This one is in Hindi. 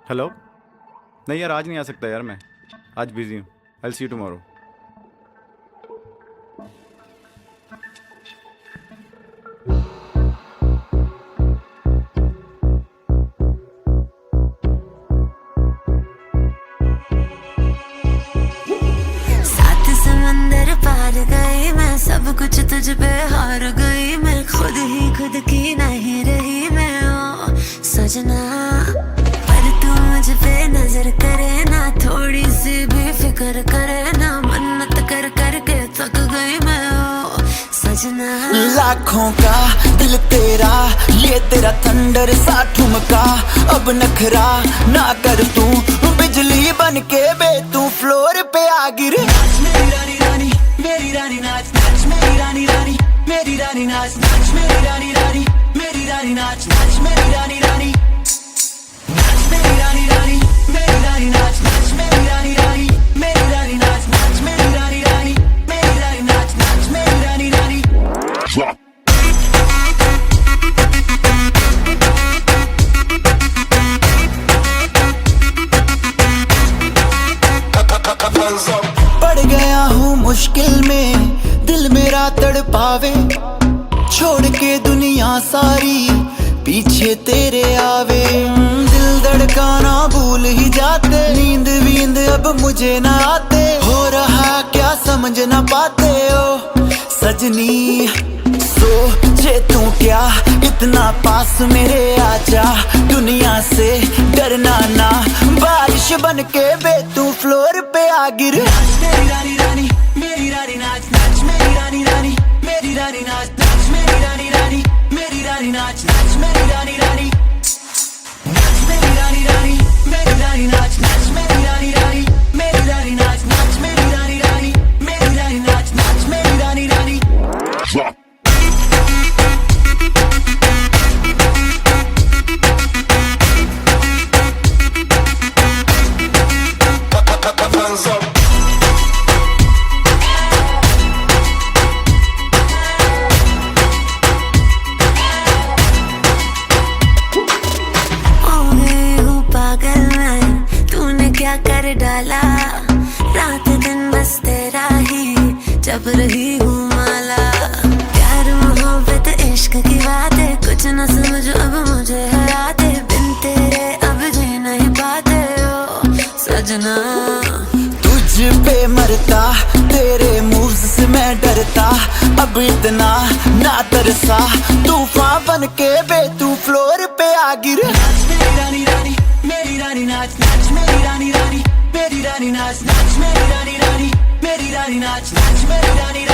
हेलो। नहीं यार, आज नहीं आ सकता यार, मैं आज बिजी हूँ। आई सी यू टुमारो। सात समंदर पार गई मैं, सब कुछ तुझ पे हार गई मैं, खुद ही खुद की नहीं रही मैं ओ सजना। पर तू मुझ पे नजर करे ना, थोड़ी सी भी फिक्र करे ना, मन्नत कर कर के थक गई मैं ओ सजना। लाखों का दिल तेरा, ये तेरा थंडर सा ठुमका, अब नखरा ना कर तू, बिजली बन के बे तू फ्लोर पे आ गिरे। मेरी रानी रानी मेरी रानी नाच नाच, मेरी रानी रानी मेरी रानी नाच नाच, मेरी रानी रानी मेरी रानी नाच नाच, मेरी रानी रानी नाच, मेरी रानी रानी मेरी रानी नाच नाच, मेरी रानी रानी मेरी रानी नाच नाच, मेरी रानी रानी मेरी रानी नाच नाच, मेरी रानी रानी। पड़ गया हूँ मुश्किल में, दिल मेरा तड़पावे, छोड़ के दुनिया सारी पीछे तेरे आवे। दिल धड़काना भूल ही जाते, नींद वींद अब मुझे ना आते, हो रहा क्या समझ ना पाते ओ सजनी। सोचे तू क्या इतना पास मेरे आजा, दुनिया से डरना ना, बारिश बन के बे तू फ्लोर पे आ गिर। मेरी रानी रानी मेरी रानी नाच नाच, मेरी रानी रानी मेरी रानी नाच नाच, मेरी रानी रानी मेरी रानी नाच नाच, मेरी रानी रानी नाच, मेरी रानी रानी मेरी रानी नाच नाच, मेरी रानी रानी मेरी रानी नाच नाच, मेरी रानी रानी मेरी रानी नाच नाच, मेरी रानी रानी। क्या कर डाला, रात दिन बस तेरा ही जब रही हूँ माला। प्यार मोहब्बत इश्क की बातें कुछ न समझ अब मुझे हराते, बिन तेरे अब जी नहीं पाते ओ सजना। तुझ पे मरता, तेरे मूव्स से मैं डरता, अब इतना ना तरसा, तूफान बन के बे तू फ्लोर पे आ गिर। मेरी रानी रानी मेरी रानी नाच नाच, मेरी रानी रानी मेरी रानी नाच नाच, मेरी रानी रानी मेरी रानी नाच नाच, मेरी रानी